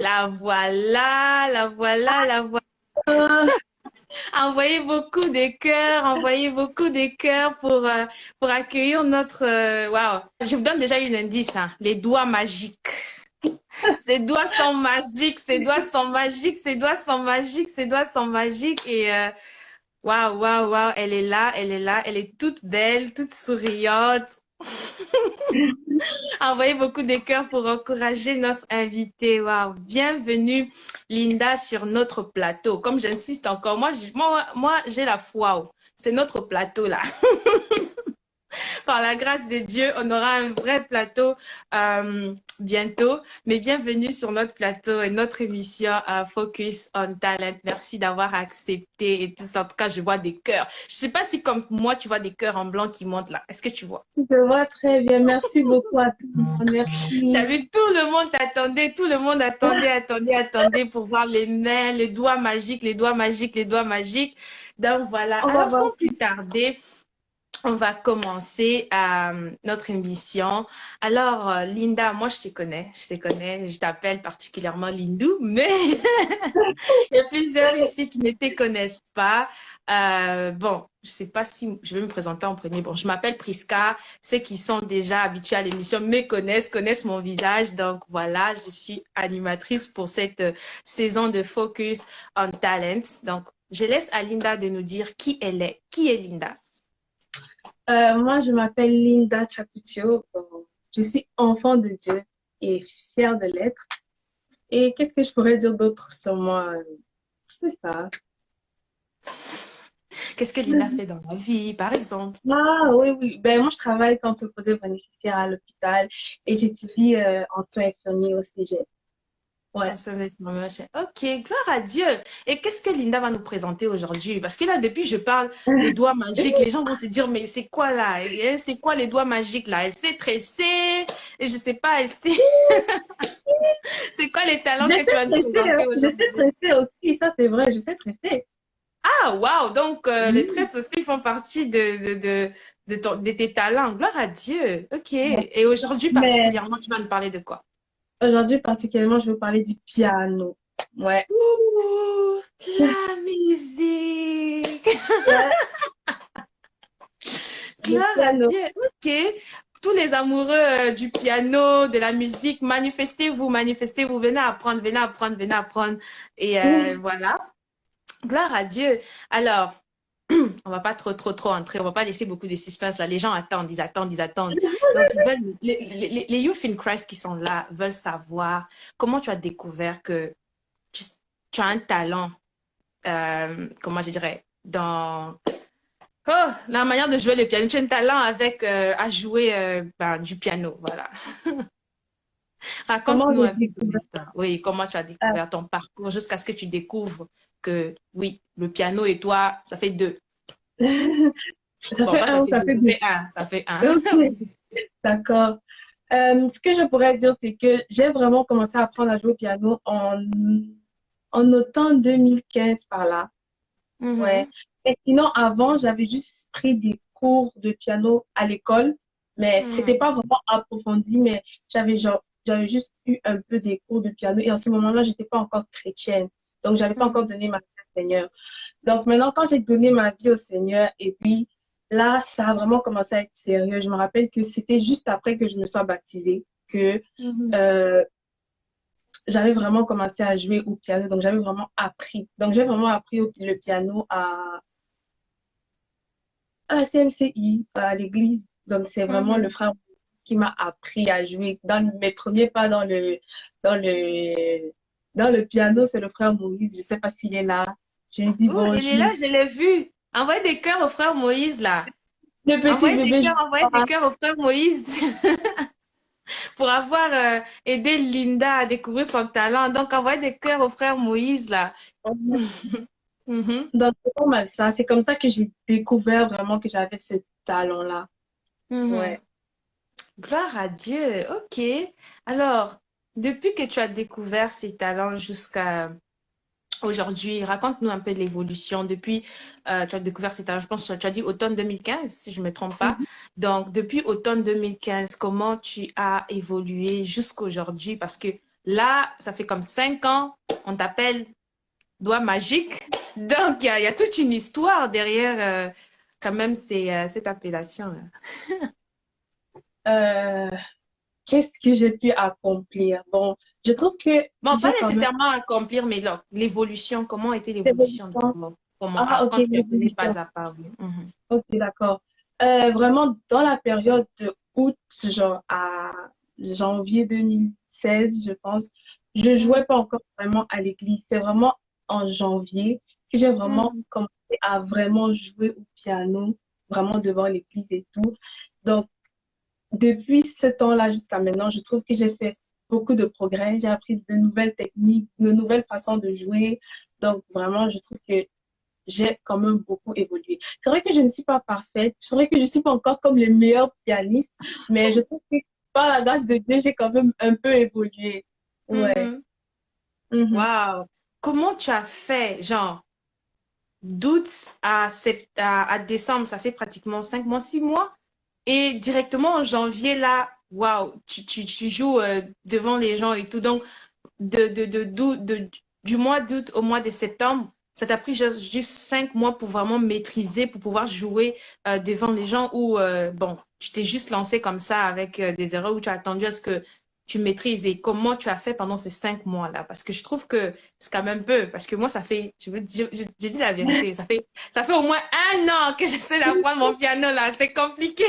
La voilà, la voilà, la voilà. Envoyez beaucoup de cœurs, envoyez beaucoup de cœurs pour accueillir notre... Waouh. Je vous donne déjà une indice, hein, les doigts magiques. Ces doigts sont magiques, ces doigts sont magiques, ces doigts sont magiques, ces doigts sont magiques. Et waouh, waouh, waouh, elle est là, elle est là, elle est toute belle, toute souriante. Envoyez beaucoup de cœurs pour encourager notre invité. Waouh, bienvenue Linda sur notre plateau. Comme j'insiste encore, moi j'ai la foi. Oh. C'est notre plateau là. Par la grâce de Dieu, on aura un vrai plateau bientôt. Mais bienvenue sur notre plateau et notre émission Focus on Talent. Merci d'avoir accepté et tout ça. En tout cas, je vois des cœurs. Je sais pas si comme moi, tu vois des cœurs en blanc qui montent là. Est-ce que tu vois? Je vois très bien. Merci beaucoup à tout le monde. T'as Merci. vu, tout le monde t'attendait, tout le monde attendait pour voir les mains, les doigts magiques, les doigts magiques, les doigts magiques. Donc voilà. On va Alors voir. sans plus tarder, on va commencer notre émission. Alors, Linda, moi, je te connais, je t'appelle particulièrement Lindou, mais il y a plusieurs ici qui ne te connaissent pas. Bon, je sais pas si je vais me présenter en premier. Bon, je m'appelle Priska. Ceux qui sont déjà habitués à l'émission me connaissent mon visage. Donc voilà, je suis animatrice pour cette saison de Focus on Talent. Donc, je laisse à Linda de nous dire qui elle est. Qui est Linda? Moi, je m'appelle Linda Chaputio. Je suis enfant de Dieu et fière de l'être. Et qu'est-ce que je pourrais dire d'autre sur moi? C'est ça. Qu'est-ce que Linda fait dans la vie, par exemple? Ah oui, oui. Ben, moi, je travaille comme préposée bénéficiaire à l'hôpital et j'étudie en soins infirmiers au Cégep. Ouais. Ah, ça va être maman, ok, gloire à Dieu. Et qu'est-ce que Linda va nous présenter aujourd'hui? Parce que là, depuis je parle des doigts magiques, les gens vont se dire, mais c'est quoi là? C'est quoi les doigts magiques là? Elle sait tresser, et je sais pas, elle sait. C'est quoi les talents que tu vas nous présenter Je sais aujourd'hui? tresser aussi, ça c'est vrai, je sais tresser. Ah, waouh! Donc, les Oui. tresses aussi font partie de tes talents. Gloire à Dieu. Ok. Et aujourd'hui, Mais particulièrement, tu vas nous parler de quoi? aujourd'hui, particulièrement, je vais vous parler du piano. Ouais. Ouh, la musique! Ouais, le Gloire à piano. Dieu. Ok. Tous les amoureux du piano, de la musique, manifestez-vous, manifestez-vous. Venez apprendre, venez apprendre, venez apprendre. Et voilà. Gloire à Dieu. Alors, on va pas trop entrer. On va pas laisser beaucoup de suspense là. Les gens attendent, ils attendent, ils attendent. Donc, ils veulent, les Youth in Christ qui sont là veulent savoir comment tu as découvert que tu, tu as un talent, comment je dirais, dans oh, la manière de jouer le piano. Tu as un talent avec à jouer du piano, voilà. Comment Raconte-nous j'ai un peu ton découvert histoire. Oui, comment tu as ça? découvert ton parcours jusqu'à ce que tu découvres que oui, le piano et toi, ça fait deux. Ça Bon, fait pas ça un ou fait ça deux, fait ça deux? fait un, ça fait un. Ok, d'accord. Ce que je pourrais dire, c'est que j'ai vraiment commencé à apprendre à jouer au piano en automne 2015 par là. Ouais. Mhm, Et sinon, avant, j'avais juste pris des cours de piano à l'école, mais c'était mhm, pas vraiment approfondi, mais j'avais juste eu un peu des cours de piano. Et en ce moment-là, j'étais pas encore chrétienne. Donc, j'avais pas encore mhm, donné ma vie au Seigneur. Donc, maintenant, quand j'ai donné ma vie au Seigneur, et puis là, ça a vraiment commencé à être sérieux. Je me rappelle que c'était juste après que je me sois baptisée que mhm. euh, j'avais vraiment commencé à jouer au piano. Donc, j'avais vraiment appris. Donc, j'ai vraiment appris le piano à la CMCI, à l'église. Donc, c'est vraiment le Mhm. frère qui m'a appris à jouer. Dans mes premiers pas dans le, dans le piano, c'est le frère Moïse. Je sais pas s'il est là. Je lui ai dit, Oh, il est là, je l'ai vu. Envoyez des cœurs au frère Moïse, là. le petit bébé, je Envoyez des cœurs au frère Moïse pour avoir aidé Linda à découvrir son talent. Donc, envoyez des cœurs au frère Moïse, là. Mhm, donc, c'est pas mal ça. C'est comme ça que j'ai découvert vraiment que j'avais ce talent-là. mhm. Ouais. Gloire à Dieu. Ok. Alors, depuis que tu as découvert ces talents jusqu'à aujourd'hui, raconte-nous un peu de l'évolution. Depuis, tu as découvert ces talents, je pense que tu as dit automne 2015, si je ne me trompe pas. Mhm. Donc, depuis automne 2015, comment tu as évolué jusqu'à aujourd'hui? Parce que Là, ça fait comme 5 ans, on t'appelle doigt magique. Donc, il y a toute une histoire derrière quand même cette appellation-là. Euh, Qu'est-ce que j'ai pu accomplir? Bon, je trouve que Bon, pas j'ai quand même nécessairement accomplir, mais l'évolution, comment était des l'évolution de évolutions. comment, Ah, ok, quand tu es venu pas l'évolution. à pas, oui. Mhm. Ok, d'accord. Vraiment, dans la période de août, genre à janvier 2016, je pense, je jouais pas encore vraiment à l'église. C'est vraiment en janvier que j'ai vraiment Mhm. commencé à vraiment jouer au piano, vraiment devant l'église et tout. Donc, depuis ce temps-là jusqu'à maintenant, je trouve que j'ai fait beaucoup de progrès. J'ai appris de nouvelles techniques, de nouvelles façons de jouer. Donc, vraiment, je trouve que j'ai quand même beaucoup évolué. C'est vrai que je ne suis pas parfaite. C'est vrai que je ne suis pas encore comme les meilleurs pianistes, mais je trouve que par la grâce de Dieu, j'ai quand même un peu évolué. Ouais. Mhm. Mhm. Waouh! Comment tu as fait, genre, d'août à décembre, ça fait pratiquement 5 mois, 6 mois. Et directement en janvier, là, waouh, tu joues devant les gens et tout. Donc, du mois d'août au mois de septembre, ça t'a pris juste 5 mois pour vraiment maîtriser, pour pouvoir jouer devant les gens ou, bon, tu t'es juste lancé comme ça avec des erreurs où tu as attendu à ce que tu maîtrises et comment tu as fait pendant ces 5 mois-là. Parce que je trouve que c'est quand même peu, parce que moi, ça fait, je dis la vérité, ça fait au moins 1 an que j'essaie d'apprendre mon piano, là. C'est compliqué.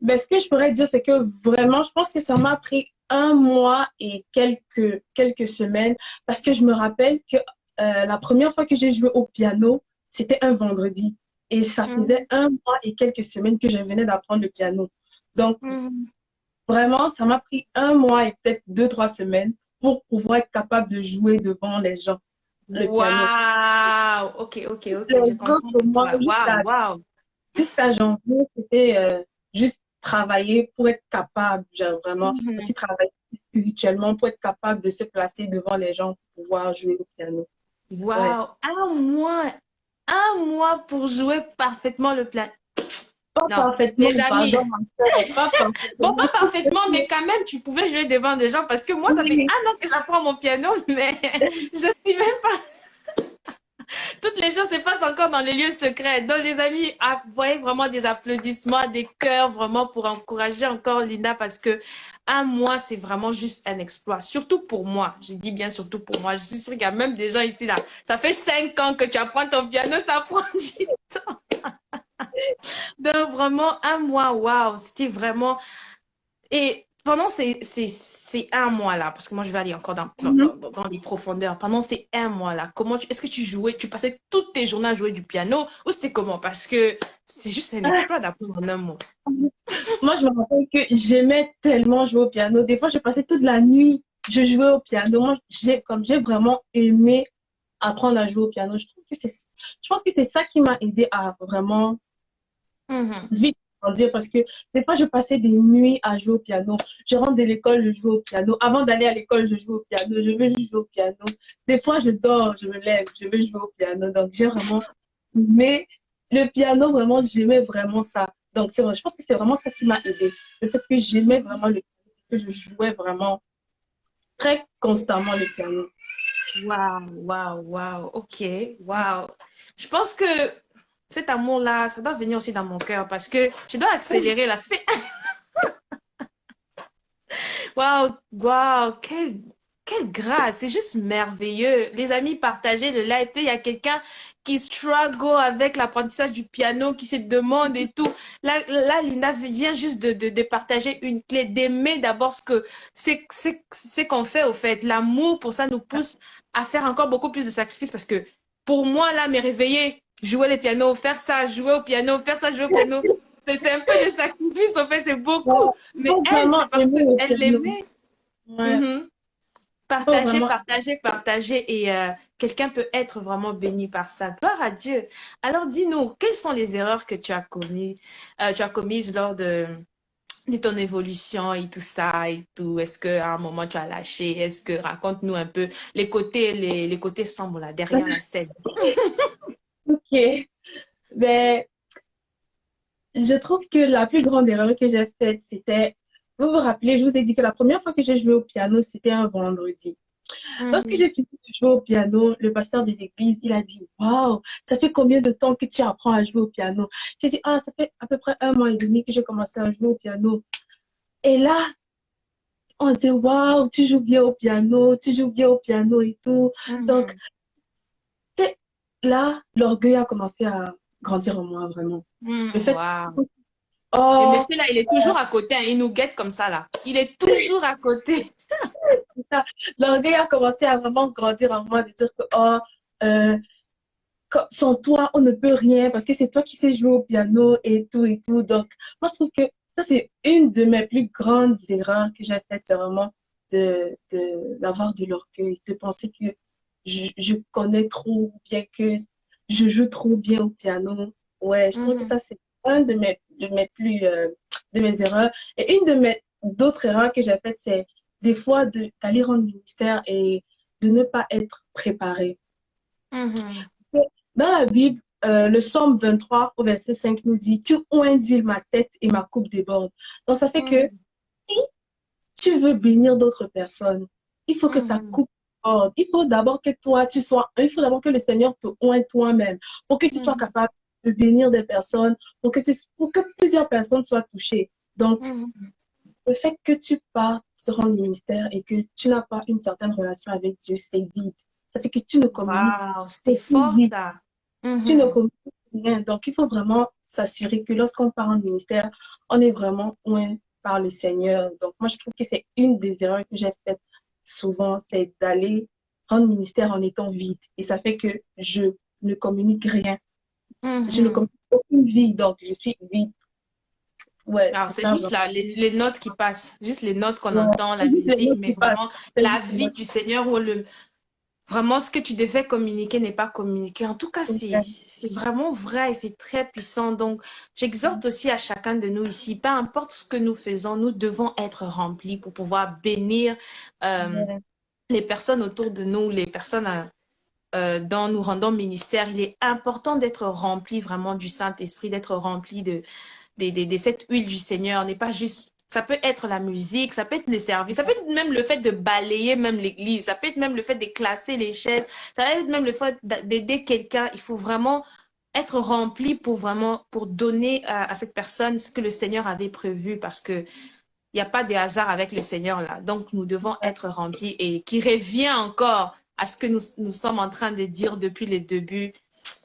Ben, ce que je pourrais dire, c'est que vraiment, je pense que ça m'a pris un mois et quelques semaines parce que je me rappelle que la première fois que j'ai joué au piano, c'était un vendredi. Et ça faisait Mhm, un mois et quelques semaines que je venais d'apprendre le piano. Donc, mhm. vraiment, ça m'a pris un mois et peut-être 2, 3 semaines pour pouvoir être capable de jouer devant les gens, le piano. Waouh! Ok, ok, ok, Les je comprends autres mois, pourquoi. Waouh, waouh. jusqu'à janvier, c'était juste travailler pour être capable, genre vraiment, Mhm. aussi travailler spirituellement pour être capable de se placer devant les gens pour pouvoir jouer au piano. Ouais. Waouh! 1 mois pour jouer parfaitement le piano. Pas Non, parfaitement, les amis. pardon, ma soeur, pas Bon, pas parfaitement. parfaitement, mais quand même, tu pouvais jouer devant des gens parce que moi, ça fait Oui, 1 an que j'apprends mon piano, mais je suis même pas. Toutes les choses se passent encore dans les lieux secrets. Donc, les amis, voyez vraiment des applaudissements, des cœurs vraiment pour encourager encore Linda parce que 1 mois, c'est vraiment juste un exploit. Surtout pour moi. Je dis bien surtout pour moi. Je suis sûre qu'il y a même des gens ici là. Ça fait 5 ans que tu apprends ton piano, ça prend du temps. Donc, vraiment, 1 mois, waouh, c'était vraiment. Et pendant ces 1 mois-là, parce que moi je vais aller encore mhm. dans les profondeurs, pendant ces 1 mois-là, est-ce que tu jouais, tu passais toutes tes journées à jouer du piano ou c'était comment? Parce que c'est juste un exploit d'apprendre en 1 mois. Moi, je me rappelle que j'aimais tellement jouer au piano. Des fois, je passais toute la nuit, je jouais au piano. Moi, j'ai vraiment aimé apprendre à jouer au piano. Je pense que c'est ça qui m'a aidé à vraiment Mhm. vite grandir parce que des fois, je passais des nuits à jouer au piano. Je rentre de l'école, je joue au piano. Avant d'aller à l'école, je joue au piano. Je veux juste jouer au piano. Des fois, je dors, je me lève, je veux jouer au piano. Donc, j'ai vraiment aimé le piano, vraiment, j'aimais vraiment ça. Donc, c'est vrai, je pense que c'est vraiment ça qui m'a aidé. Le fait que j'aimais vraiment le piano, que je jouais vraiment très constamment le piano. Waouh, waouh, waouh, ok, waouh. Je pense que cet amour-là, ça doit venir aussi dans mon cœur parce que je dois accélérer l'aspect. Waouh, waouh, quelle grâce, c'est juste merveilleux. Les amis, partagez le live. Tu sais, il y a quelqu'un qui struggle avec l'apprentissage du piano, qui se demande et tout. Là, Linda vient juste de partager une clé, d'aimer d'abord c'est qu'on fait au fait. L'amour, pour ça, nous pousse à faire encore beaucoup plus de sacrifices parce que pour moi, là, me réveiller, jouer le piano, faire ça, jouer au piano, faire ça, jouer au piano, c'est un peu de sacrifice, en fait, c'est Ouais, beaucoup. il Mais faut elle, vraiment c'est parce aimer le qu'elle piano. l'aimait. Ouais, Mhm. il faut Partager, vraiment. partager, partager. Et quelqu'un peut être vraiment béni par ça. Gloire à Dieu. Alors dis-nous, quelles sont les erreurs que tu as commises lors de ton évolution et tout ça et tout? Est-ce qu'à un moment tu as lâché? Raconte-nous un peu les côtés sombres là, derrière la scène. Ok. Ben, Je trouve que la plus grande erreur que j'ai faite, c'était, vous vous rappelez, je vous ai dit que la première fois que j'ai joué au piano, c'était un vendredi. Lorsque Mhm. j'ai fini de jouer au piano, le pasteur de l'église, il a dit, waouh, ça fait combien de temps que tu apprends à jouer au piano? J'ai dit, ah, ça fait à peu près 1 mois et demi que j'ai commencé à jouer au piano. Et là, on dit, waouh, tu joues bien au piano, tu joues bien au piano et tout. Donc, Mhm. tu sais, là, l'orgueil a commencé à grandir en moi, vraiment. Le fait, Wow. Le oh, monsieur là, il est toujours à côté, hein, il nous guette comme ça là. Il est toujours à côté. c'est ça. L'orgueil a commencé à vraiment grandir en moi, de dire que, oh, euh, sans toi, on ne peut rien parce que c'est toi qui sais jouer au piano et tout et tout. Donc, moi, je trouve que ça, c'est une de mes plus grandes erreurs que j'ai faites, c'est vraiment d'avoir de l'orgueil, de penser que je connais trop bien, que je joue trop bien au piano. Ouais, je trouve que Mhm. ça, c'est un de mes erreurs. Et une de mes d'autres erreurs que j'ai faites, c'est des fois d'aller rendre ministère et de ne pas être préparé. Mhm. Dans la Bible, le Psaume 23 au verset 5 nous dit, tu oindis ma tête et ma coupe déborde. Donc, ça fait que Mhm. si tu veux bénir d'autres personnes, il faut que ta Mhm. coupe déborde. Il faut d'abord que toi, il faut d'abord que le Seigneur te oigne toi-même pour que tu sois Mhm. capable de bénir des personnes, pour que plusieurs personnes soient touchées. Donc, Mhm. le fait que tu partes sur un ministère et que tu n'as pas une certaine relation avec Dieu, c'est vide. Ça fait que tu ne communiques Wow, c'était aucune fort vie. ça. Tu ne Mhm. communiques rien. Donc, il faut vraiment s'assurer que lorsqu'on part en ministère, on est vraiment loin par le Seigneur. Donc, moi, je trouve que c'est une des erreurs que j'ai faites souvent, c'est d'aller rendre ministère en étant vide. Et ça fait que je ne communique rien. Je ne Mhm. communique aucune vie, donc je suis vide. Ouais, Alors, c'est c'est ça juste vraiment. là, les notes qui passent, juste les notes qu'on Ouais. entend, la C'est juste les musique, mots mais qui passent. vraiment C'est la juste les mots vie qui du Seigneur ou vraiment ce que tu devais communiquer n'est pas communiqué. En tout cas, passent. c'est vraiment vrai et c'est très puissant. Donc, j'exhorte aussi à chacun de nous ici, peu importe ce que nous faisons, nous devons être remplis pour pouvoir bénir euh, Ouais. les personnes autour de nous, les personnes dont nous rendons ministère. Il est important d'être rempli vraiment du Saint-Esprit, d'être rempli de cette huile du Seigneur. N'est pas juste, ça peut être la musique, ça peut être les services, ça peut être même le fait de balayer même l'église, ça peut être même le fait de classer les chaises, ça peut être même le fait d'aider quelqu'un. Il faut vraiment être rempli pour vraiment, pour donner à cette personne ce que le Seigneur avait prévu parce que il n'y a pas de hasard avec le Seigneur là. Donc, nous devons être remplis et qui revient encore à ce que nous sommes en train de dire depuis les débuts,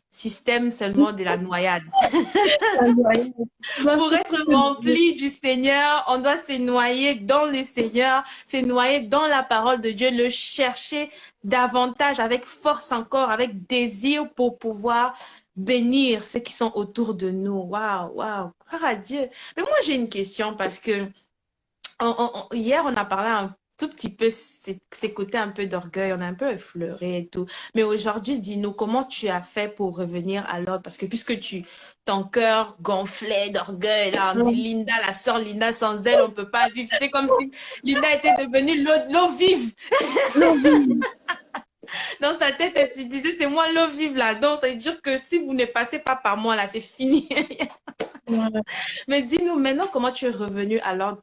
système seulement de la noyade. Moi, je Pour trouve être que c'est rempli du Seigneur, on doit se noyer dans le Seigneur, se noyer dans la parole de Dieu, le chercher davantage avec force encore, avec désir pour pouvoir bénir ceux qui sont autour de nous. Waouh, waouh, gloire à Dieu. Mais moi, j'ai une question parce que hier, on a parlé un tout petit peu ces côtés un peu d'orgueil, on a un peu effleuré et tout. Mais aujourd'hui, dis-nous, comment tu as fait pour revenir à l'ordre? Parce que puisque ton cœur gonflait d'orgueil, là, on dit Linda, la sœur Linda, sans elle, on peut pas vivre. C'était comme si Linda était devenue l'eau vive. l'envie. Dans sa tête, elle se disait, c'est moi l'eau vive là. Donc, ça veut dire que si vous ne passez pas par moi là, c'est fini. Mais dis-nous maintenant comment tu es revenu à l'ordre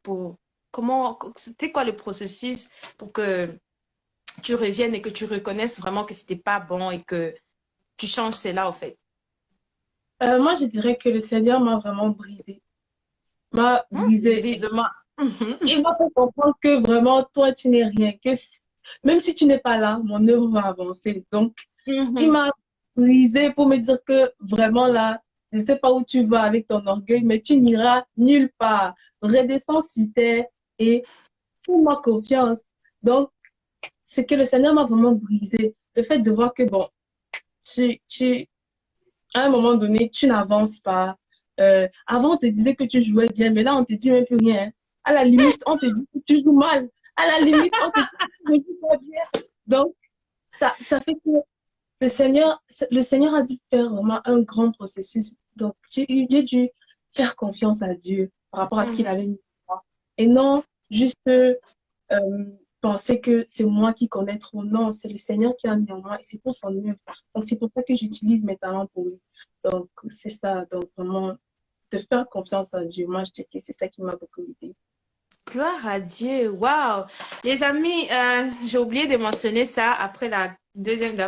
c'était quoi le processus pour que tu reviennes et que tu reconnaisses vraiment que c'était pas bon et que tu changes cela au fait. Moi, je dirais que le Seigneur m'a vraiment brisé. M'a brisé. Brisement. Il m'a fait comprendre que vraiment, toi, tu n'es rien. Même si tu n'es pas là, mon œuvre va avancer. Donc, il m'a brisé pour me dire que vraiment là, je ne sais pas où tu vas avec ton orgueil, mais tu n'iras nulle part. Redescends sur terre et fais-moi confiance. Donc, ce que le Seigneur m'a vraiment brisé, le fait de voir que, bon, tu, à un moment donné, tu n'avances pas. Avant, on te disait que tu jouais bien, mais là, on te dit même plus rien, hein. À la limite, on te dit que tu joues mal. À la limite, on te dit que tu ne joues pas bien. Donc, ça fait que le Seigneur a dû faire vraiment un grand processus. Donc, j'ai dû faire confiance à Dieu par rapport à ce qu'il avait mis en moi. Et non juste penser que c'est moi qui connais trop. Non, c'est le Seigneur qui a mis en moi et c'est pour son œuvre. Donc, c'est pour ça que j'utilise mes talents pour lui. Donc, c'est ça. Donc, vraiment, de faire confiance en Dieu. Moi, je dis que c'est ça qui m'a beaucoup aidé. Gloire à Dieu. Waouh. Les amis, j'ai oublié de mentionner ça après la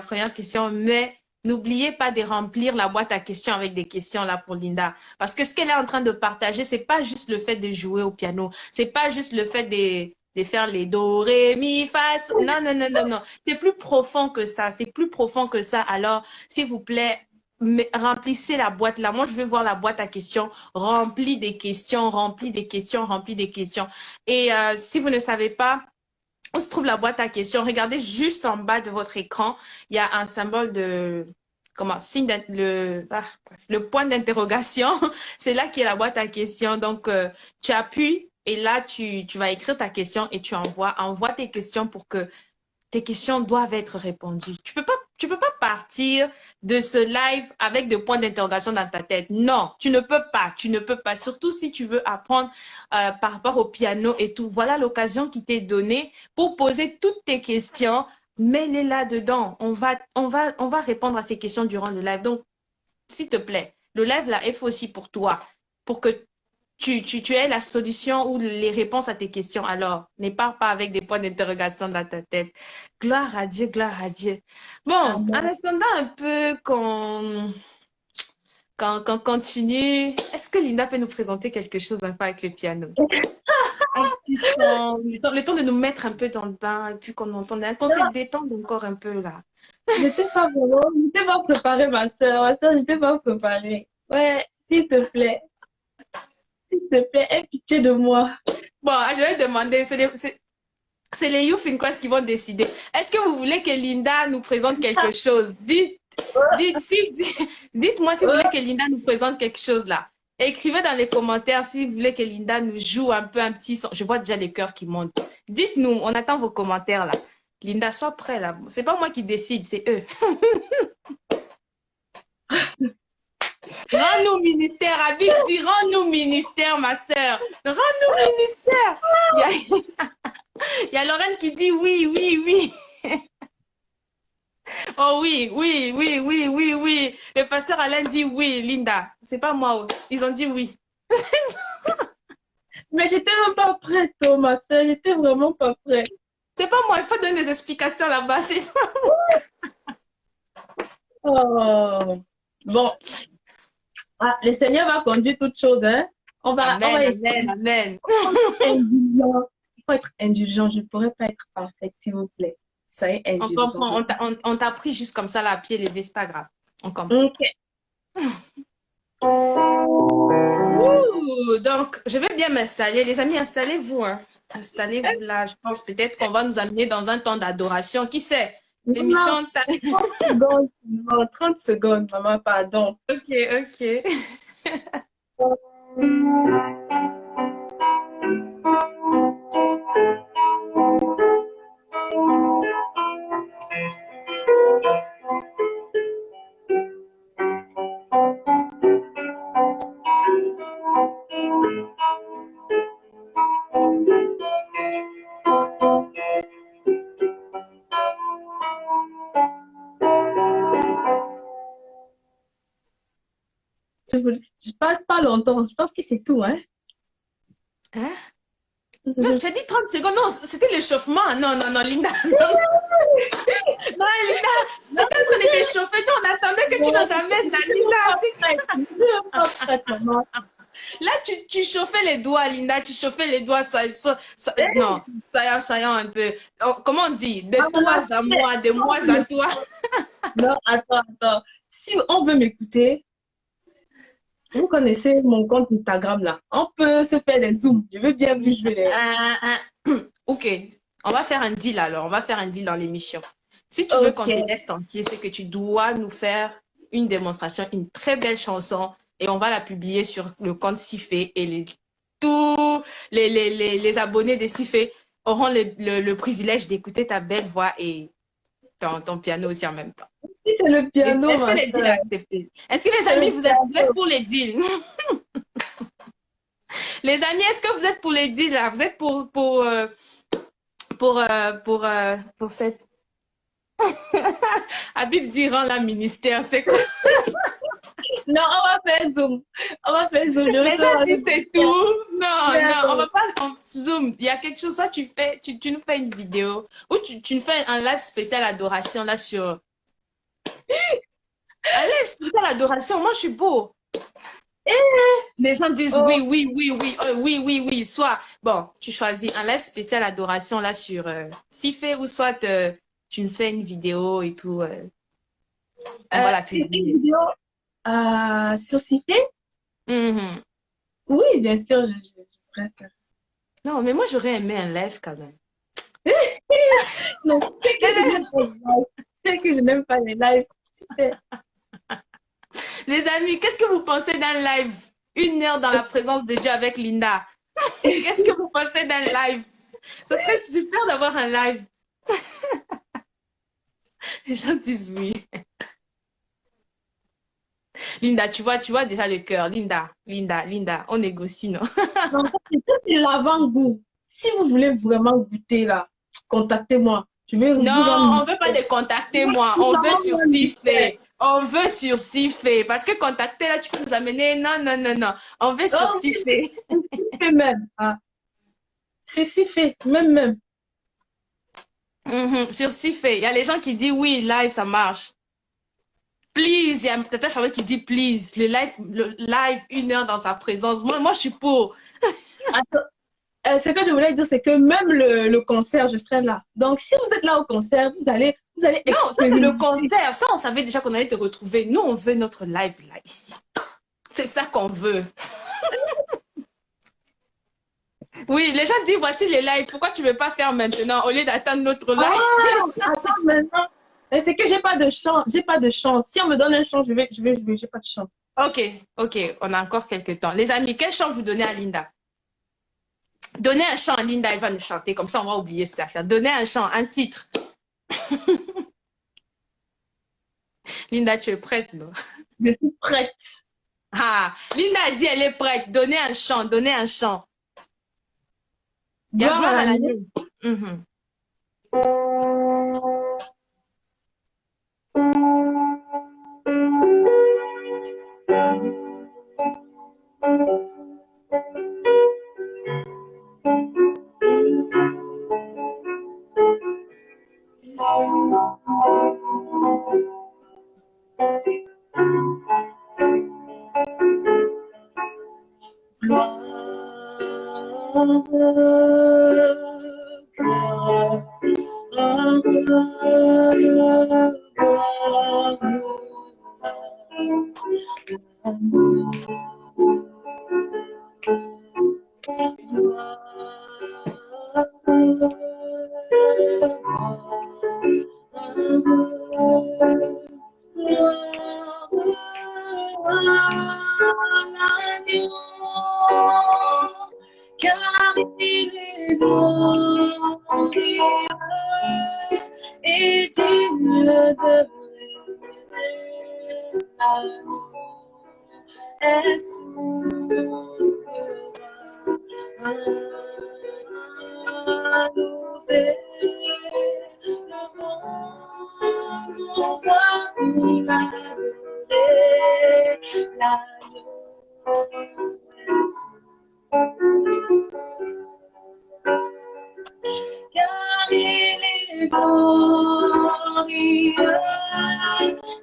première question, mais n'oubliez pas de remplir la boîte à questions avec des questions là pour Linda. Parce que ce qu'elle est en train de partager, c'est pas juste le fait de jouer au piano. C'est pas juste le fait de faire les do, ré, mi, fa, sol. Non, non, non, non, non. C'est plus profond que ça. C'est plus profond que ça. Alors, s'il vous plaît, remplissez la boîte là. Moi, je veux voir la boîte à questions remplie des questions, remplie des questions, remplie des questions. Et si vous ne savez pas où se trouve la boîte à questions, regardez juste en bas de votre écran. Il y a un symbole de comment signe le point d'interrogation. C'est là qui est la boîte à questions. Donc, tu appuies et là, tu vas écrire ta question et tu envoie tes questions pour que tes questions doivent être répondues. Tu peux pas partir de ce live avec des points d'interrogation dans ta tête. Non, tu ne peux pas, tu ne peux pas. Surtout si tu veux apprendre par rapport au piano et tout. Voilà l'occasion qui t'est donnée pour poser toutes tes questions. Mets-les là-dedans. On va répondre à ces questions durant le live. Donc, s'il te plaît, le live là est fait aussi pour toi, pour que tu aies la solution ou les réponses à tes questions. Alors, ne pars pas avec des points d'interrogation dans ta tête. Gloire à Dieu, gloire à Dieu. Bon, en Amen. attendant un peu qu'on continue, est-ce que Linda peut nous présenter quelque chose un peu avec le piano? Un petit son, le temps de nous mettre un peu dans le bain et puis qu'on entende, qu'on se détende encore un peu là. Je n'étais pas préparée, ma soeur. Ma soeur, je n'étais pas préparée. Ouais, s'il te plaît, aie pitié de moi. Bon, je vais demander, c'est les Youth in Quest qui vont décider. Est-ce que vous voulez que Linda nous présente quelque chose? Dites-moi si vous voulez que Linda nous présente quelque chose là. Écrivez dans les commentaires si vous voulez que Linda nous joue un peu un petit son. Je vois déjà les cœurs qui montent. Dites-nous, on attend vos commentaires là. Linda, sois prêt là. C'est pas moi qui décide, c'est eux. Rends-nous ministère, Habib dit rends-nous ministère, ma sœur. Rends-nous ministère. Il y a Lorraine qui dit oui, oui, oui. Oh oui, oui, oui, oui, oui, oui. Le pasteur Alain dit oui, Linda. C'est pas moi. Ils ont dit oui. Mais j'étais même pas prête, oh, ma soeur. J'étais vraiment pas prête. C'est pas moi. Il faut donner des explications là-bas. Oh. Bon. Ah, le Seigneur va conduire toutes choses, hein. Amen, amen. Il faut être indulgent. Je ne pourrais pas être parfaite, s'il vous plaît. Soyez indulgent. On comprend. On t'a pris juste comme ça, là, à pied levé. C'est pas grave. On comprend. Ok. Ouh, donc, je vais bien m'installer. Les amis, installez-vous. Hein. Installez-vous là. Je pense peut-être qu'on va nous amener dans un temps d'adoration. Qui sait? L'émission... 30 secondes, maman, pardon. Ok, ok. Je passe pas longtemps. Je pense que c'est tout, hein? Hein? Non, je t'ai dit 30 secondes. Non, c'était l'échauffement. Non, non, non, Linda. Non, non Linda, tu étais en train de t'échauffer. Nous, on attendait que tu nous amènes là, Linda. Là, tu chauffais les doigts, Linda. Tu chauffais les doigts. Non, soyons un peu. Oh, comment on dit? De toi à moi, de moi à toi. Non, attends. Si on veut m'écouter, vous connaissez mon compte Instagram là. On peut se faire des zooms. Je veux bien vous jouer les... Ok, on va faire un deal alors. On va faire un deal dans l'émission. Si tu veux qu'on te laisse entier, c'est que tu dois nous faire une démonstration, une très belle chanson et on va la publier sur le compte Sifé et tous les abonnés de Sifé auront le privilège d'écouter ta belle voix et ton piano aussi en même temps. C'est le piano. Est-ce que les deals acceptés? Est-ce que les amis, vous êtes pour les deals? Les amis, est-ce que vous êtes pour les deals là? Vous êtes pour cette... Habib dit rend la ministère, c'est quoi? Non, on va faire Zoom. On va faire Zoom. Je Les gens reçois disent c'est tout. Non, non, on un va pas en Zoom. Il y a quelque chose, ça tu nous fais une vidéo ou tu nous fais un live spécial adoration là sur. Un live spécial adoration, moi je suis beau. Les gens disent oui, Oh, oui, oui, oui, oui, oui, oui. Soit, bon, tu choisis un live spécial adoration là sur Sifé ou soit tu nous fais une vidéo et tout. On va la une publier. vidéo sur Cifé? Mhm. Oui, bien sûr, je préfère. Non, mais moi j'aurais aimé un live quand même. Non, c'est que je n'aime pas les lives. C'est que je n'aime pas les lives. Tu sais. Les amis, qu'est-ce que vous pensez d'un live? 1 heure dans la présence de Dieu avec Linda. Qu'est-ce que vous pensez d'un live? Ce serait super d'avoir un live. Les gens disent oui. Linda, tu vois déjà le cœur. Linda, Linda, Linda, on négocie, non? Non, ça, c'est l'avant-goût. Si vous voulez vraiment goûter là, contactez-moi. Je vais Non, vous rendre on veut pas te je contacter, vais moi. vous On veut rendre sur mon mystère. Sifé. On veut sur Sifé. Parce que contacter, là, tu peux nous amener. Non, non, non, non. On veut sur Oh, Sifé. c'est si fait même. Ah, c'est si fait, même. Mhm, sur Sifé. Il y a les gens qui disent oui, live, ça marche. Please, il y a Tata Charlotte qui dit please. Le live 1 heure dans sa présence. Moi, je suis pour. Attends, ce que je voulais dire, c'est que même le concert, je serai là. Donc, si vous êtes là au concert, vous allez Non, ça, c'est le expérimenter. concert. Ça, on savait déjà qu'on allait te retrouver. Nous, on veut notre live là, ici. C'est ça qu'on veut. Oui, les gens disent voici les lives. Pourquoi tu ne veux pas faire maintenant au lieu d'attendre notre Ah, live? attends maintenant. Mais c'est que j'ai pas de chant. J'ai pas de chant. Si on me donne un chant, je vais jouer. J'ai pas de chant. Ok, ok, on a encore quelques temps. Les amis, quel chant vous donnez à Linda? Donnez un chant à Linda, elle va nous chanter. Comme ça, on va oublier cette affaire. Donnez un chant, un titre. Linda, tu es prête, non? Je suis prête. Ah, Linda a dit elle est prête. Donnez un chant, donnez un chant. Il y a Gloire gloire à à l'agneau. l'agneau. Mhm. Car il est glorieux et digne de l'agneau est souverain. Nous élevons nos voix pour adorer l'agneau est car il est glorieux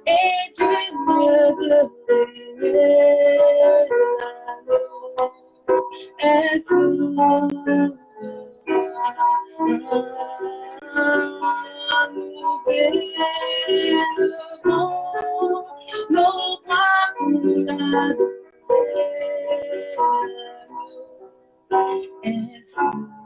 et digne de l'aimer. L'agneau est souverain. Nous élevons nos voix pour adorer. L'agneau est souverain.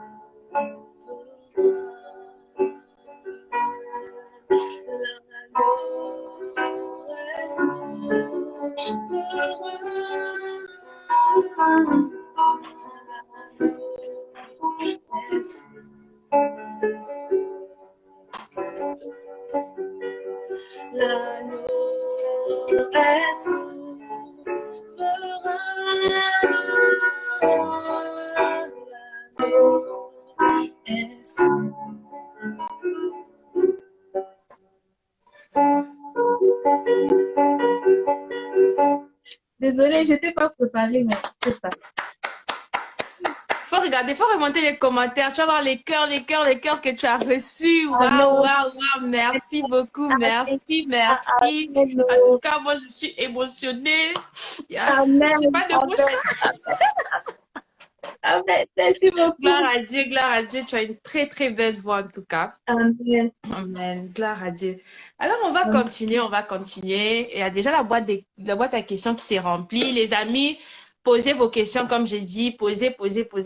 désolée, j'étais pas préparée, mais c'est ça. Faut regarder, faut remonter les commentaires. Tu vas voir les cœurs, les cœurs, les cœurs que tu as reçus. Waouh, Amen, waouh, waouh. Merci beaucoup. amen, Merci, merci. amen, En tout cas, moi, je suis émotionnée. J'ai amen, pas de bouche. amen, amen. Merci beaucoup. Gloire à Dieu, gloire à Dieu. Tu as une très, très belle voix, en tout cas. Amen. Amen. Gloire à Dieu. Alors, on va Amen. continuer, on va continuer. Il y a déjà la boîte à questions qui s'est remplie. Les amis, posez vos questions, comme je dis. Posez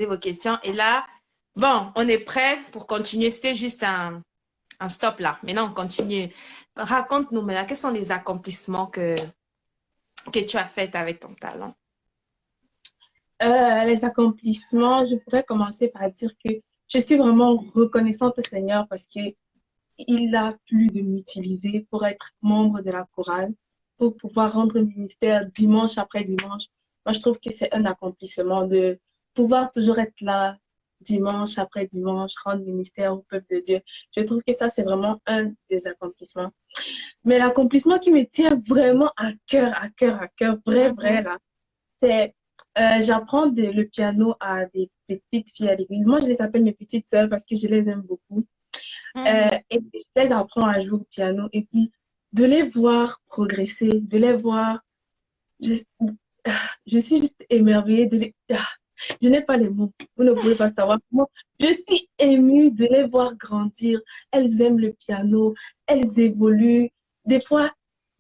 vos questions. Et là, bon, on est prêt pour continuer. C'était juste un stop là. Maintenant, on continue. Raconte-nous maintenant, quels sont les accomplissements que tu as faits avec ton talent? Les accomplissements, je pourrais commencer par dire que je suis vraiment reconnaissante au Seigneur parce que il a plu de m'utiliser pour être membre de la chorale, pour pouvoir rendre ministère dimanche après dimanche. Moi, je trouve que c'est un accomplissement de pouvoir toujours être là dimanche après dimanche, rendre ministère au peuple de Dieu. Je trouve que ça, c'est vraiment un des accomplissements. Mais l'accomplissement qui me tient vraiment à cœur, vrai, vrai, Mhm, là, c'est j'apprends le piano à des petites filles à l'église. Moi, je les appelle mes petites sœurs parce que je les aime beaucoup. mhm. Et je les apprends à jouer au piano et puis de les voir progresser, de les voir, je, je suis juste émerveillée je n'ai pas les mots, vous ne pouvez pas savoir. Moi, je suis émue de les voir grandir. Elles aiment le piano, elles évoluent. Des fois,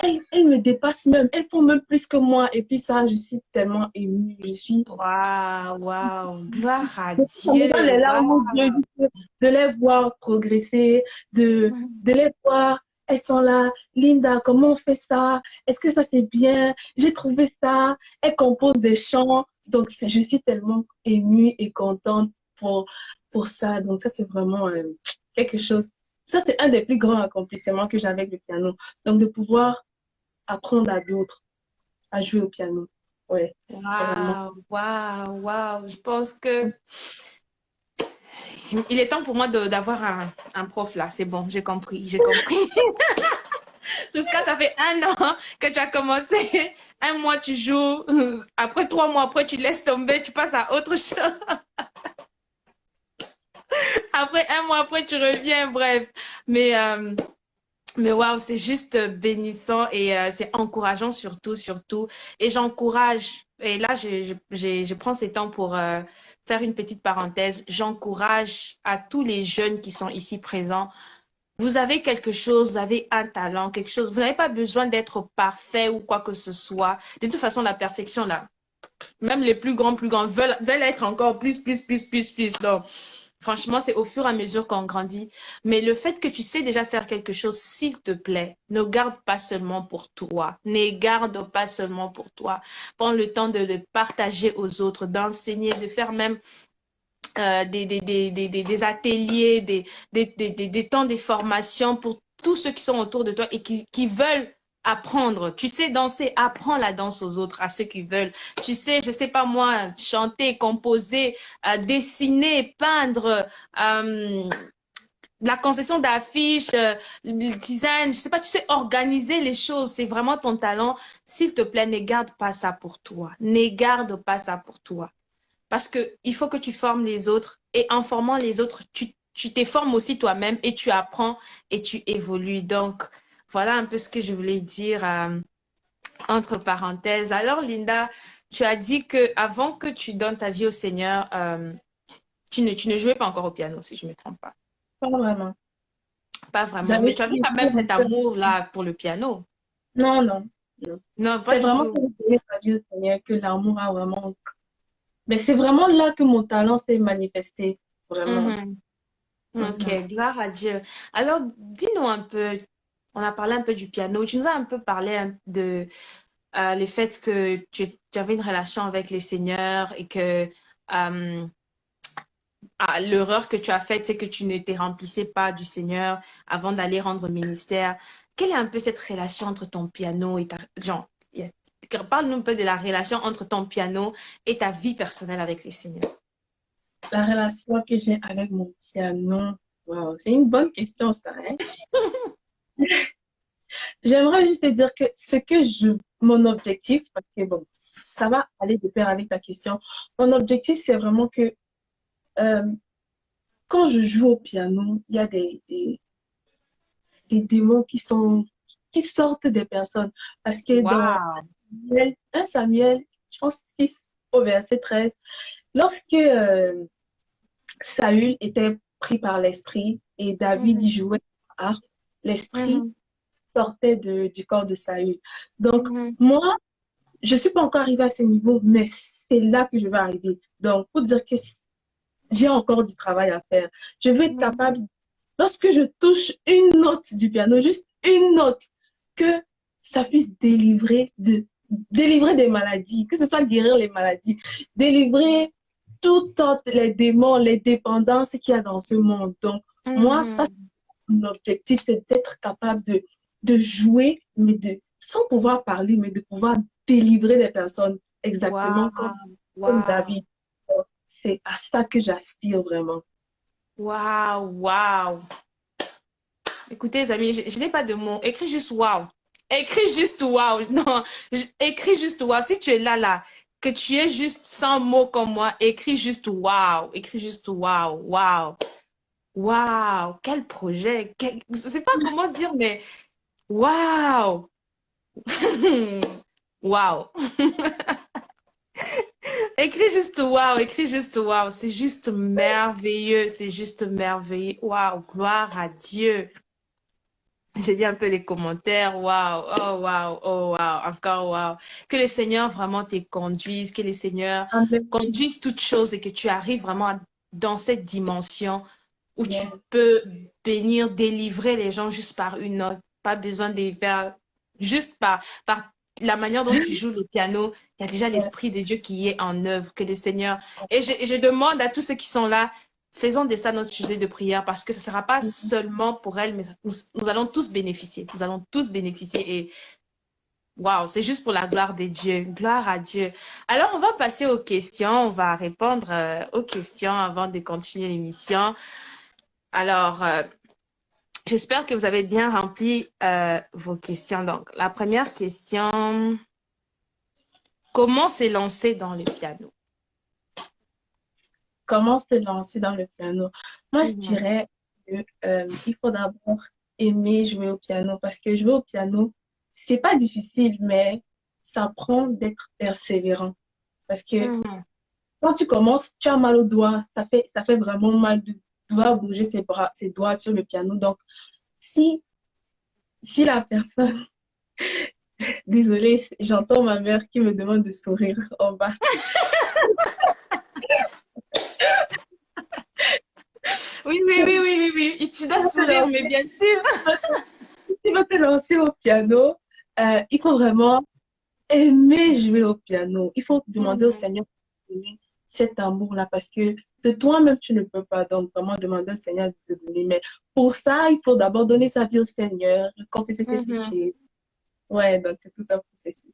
elles me dépassent même, elles font même plus que moi. Et puis ça, je suis tellement émue. Waouh, waouh. Gloire à Ça me donne Dieu. les larmes aux yeux Waouh. de les voir progresser, de les voir. Elles sont là, Linda, comment on fait ça? Est-ce que ça c'est bien? J'ai trouvé ça. Elles composent des chants. Donc, je suis tellement émue et contente pour, pour ça. Donc, ça, c'est vraiment quelque chose. Ça, c'est un des plus grands accomplissements que j'ai avec le piano. Donc, de pouvoir apprendre à d'autres à jouer au piano. Ouais, vraiment. Waouh, waouh, waouh. Je pense que il est temps pour moi d'avoir un prof là. C'est bon, j'ai compris, j'ai compris. Jusqu'à ça fait 1 an que tu as commencé. 1 mois, tu joues. Après 3 mois, après, tu laisses tomber, tu passes à autre chose. Après 1 mois, après, tu reviens, bref. Mais, euh, mais waouh, c'est juste bénissant et c'est encourageant surtout, surtout. Et j'encourage, et là, je prends ces temps pour faire une petite parenthèse. J'encourage à tous les jeunes qui sont ici présents. Vous avez quelque chose, vous avez un talent, quelque chose. Vous n'avez pas besoin d'être parfait ou quoi que ce soit. De toute façon, la perfection, là, même les plus grands veulent être encore plus. Donc, franchement, c'est au fur et à mesure qu'on grandit. Mais le fait que tu sais déjà faire quelque chose, s'il te plaît, ne garde pas seulement pour toi. Ne garde pas seulement pour toi. Prends le temps de le partager aux autres, d'enseigner, de faire même des ateliers, des temps de formation pour tous ceux qui sont autour de toi et qui veulent apprendre. Tu sais danser, apprends la danse aux autres, à ceux qui veulent. Tu sais, je sais pas moi, chanter, composer, dessiner, peindre, la concession d'affiches, le design, je sais pas, tu sais organiser les choses, c'est vraiment ton talent. S'il te plaît, ne garde pas ça pour toi. Ne garde pas ça pour toi. Parce que il faut que tu formes les autres et en formant les autres, tu te formes aussi toi-même et tu apprends et tu évolues. Donc, voilà un peu ce que je voulais dire entre parenthèses. Alors, Linda, tu as dit que avant que tu donnes ta vie au Seigneur, tu ne jouais pas encore au piano, si je ne me trompe pas. Pas vraiment. Pas vraiment. J'avais Mais tu avais fait des quand même cours un cet peu. amour-là pour le piano. Non, non, non. Non, pas C'est du vraiment tout. que je connais pas Dieu, Seigneur, que l'amour a vraiment. Mais c'est vraiment là que mon talent s'est manifesté. Vraiment. Mhm. Ok, Mhm. gloire à Dieu. Alors, dis-nous un peu, on a parlé un peu du piano, tu nous as un peu parlé de le fait que tu avais une relation avec les seigneurs et que l'erreur que tu as faite, c'est que tu ne te remplissais pas du Seigneur avant d'aller rendre ministère. Quelle est un peu cette relation entre ton piano et ta... Genre, parle-nous un peu de la relation entre ton piano et ta vie personnelle avec les seigneurs. La relation que j'ai avec mon piano, wow, c'est une bonne question, ça, hein? J'aimerais juste te dire que mon objectif, parce que bon, ça va aller de pair avec ta question. Mon objectif, c'est vraiment que euh, quand je joue au piano, il y a des démons qui sortent des personnes. Parce que dans Waouh. 1 Samuel, je pense 6 au verset 13, lorsque Saül était pris par l'esprit et David y Mhm, jouait à harpe, l'esprit mhm, sortait du corps de Saül. Donc, mhm, moi, je ne suis pas encore arrivée à ce niveau, mais c'est là que je vais arriver. Donc, pour dire que j'ai encore du travail à faire, je veux être mhm. capable, lorsque je touche une note du piano, juste une note, que ça puisse délivrer des maladies, que ce soit guérir les maladies, délivrer toutes sortes, les démons, les dépendances qu'il y a dans ce monde. Donc, moi, ça, Mhm. mon objectif, c'est d'être capable de jouer, mais sans pouvoir parler, mais de pouvoir délivrer des personnes exactement Waouh, comme waouh, David. C'est à ça que j'aspire vraiment. waouh, waouh. Écoutez, les amis, je n'ai pas de mots. Écris juste waouh. Écris juste waouh. Non, écris juste waouh. Si tu es là, là, que tu es juste sans mots comme moi, écris juste waouh. Écris juste waouh, waouh, waouh. Quel projet. Je ne sais pas comment dire, mais waouh. Waouh. Écris juste waouh, écris juste waouh. C'est juste merveilleux, c'est juste merveilleux. Waouh, gloire à Dieu. J'ai dit un peu les commentaires. Waouh, oh waouh, encore waouh. Que le Seigneur vraiment te conduise, que le Seigneur Amen. conduise toutes choses et que tu arrives vraiment dans cette dimension où tu Yes. peux bénir, délivrer les gens juste par une note. Pas besoin de les faire juste par la manière dont tu joues le piano. Il y a déjà l'Esprit de Dieu qui est en œuvre, que le Seigneur. Et je demande à tous ceux qui sont là, faisons de ça notre sujet de prière parce que ce ne sera pas seulement pour elle, mais nous allons tous bénéficier. Nous allons tous bénéficier et waouh, c'est juste pour la gloire de Dieu. Gloire à Dieu. Alors, on va passer aux questions. On va répondre aux questions avant de continuer l'émission. Alors, j'espère que vous avez bien rempli vos questions. Donc, la première question, comment s'est lancé dans le piano? Comment se lancer dans le piano? Moi, je Mhm. dirais il faut d'abord aimer jouer au piano parce que jouer au piano, c'est pas difficile, mais ça prend d'être persévérant. Parce que Mhm. quand tu commences, tu as mal aux doigts. Ça fait vraiment mal de devoir bouger ses bras, ses doigts sur le piano. Donc, si, si la personne, désolée, j'entends ma mère qui me demande de sourire en bas. Oui, oui, oui, oui, oui, oui. Et tu dois sourire, mais bien sûr. Si tu veux te lancer au piano, il faut vraiment aimer jouer au piano. Il faut demander au Mhm. Seigneur de donner cet amour-là parce que de toi-même, tu ne peux pas. Donc, vraiment demander au Seigneur de te donner. Mais pour ça, il faut d'abord donner sa vie au Seigneur, confesser ses Mhm. péchés. Ouais, donc c'est tout un processus.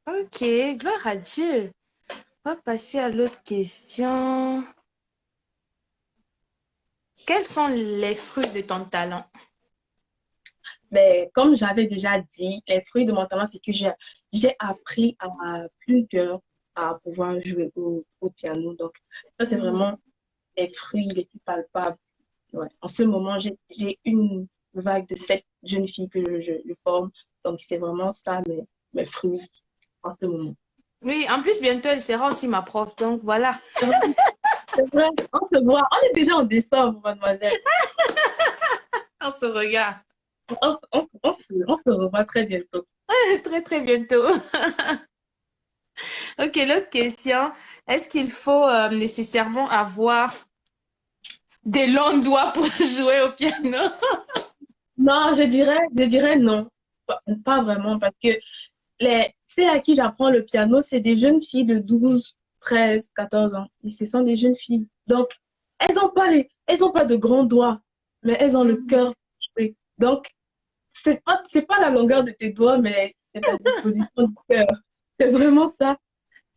Ok, gloire à Dieu. On va passer à l'autre question. Quels sont les fruits de ton talent? Mais comme j'avais déjà dit, les fruits de mon talent, c'est que j'ai appris à plus cœur à pouvoir jouer au piano. Donc, ça, c'est Mhm. vraiment les fruits les plus palpables. Ouais. En ce moment, j'ai une vague de 7 jeunes filles que je forme. Donc, c'est vraiment ça, mes fruits en ce moment. Oui, en plus, bientôt, elle sera aussi ma prof. Donc, voilà, C'est vrai, on se voit. On est déjà en décembre, mademoiselle. on se regarde On se revoit très bientôt. très, très bientôt. Ok, l'autre question. Est-ce qu'il faut nécessairement avoir des longs doigts pour jouer au piano? Non, je dirais non. Pas vraiment, parce que celles à qui j'apprends le piano, c'est des jeunes filles de 12, 13, 14 ans. Et ce sont des jeunes filles. Donc, elles ont pas de grands doigts, mais elles ont le Mhm. cœur pour jouer. Donc, c'est pas la longueur de tes doigts, mais c'est ta disposition du cœur. C'est vraiment ça.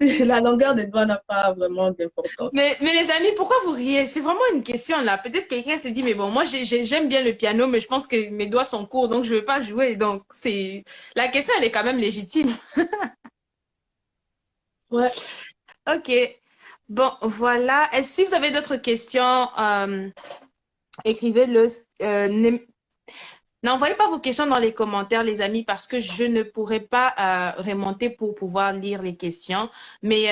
La longueur des doigts n'a pas vraiment d'importance. Mais les amis, pourquoi vous riez? C'est vraiment une question là. Peut-être quelqu'un s'est dit, mais bon, moi j'aime bien le piano, mais je pense que mes doigts sont courts, donc je ne vais pas jouer. Donc c'est la question, elle est quand même légitime. Ouais. Ok. Bon, voilà. Et si vous avez d'autres questions, écrivez-le. N'envoyez pas vos questions dans les commentaires, les amis, parce que je ne pourrai pas remonter pour pouvoir lire les questions. Mais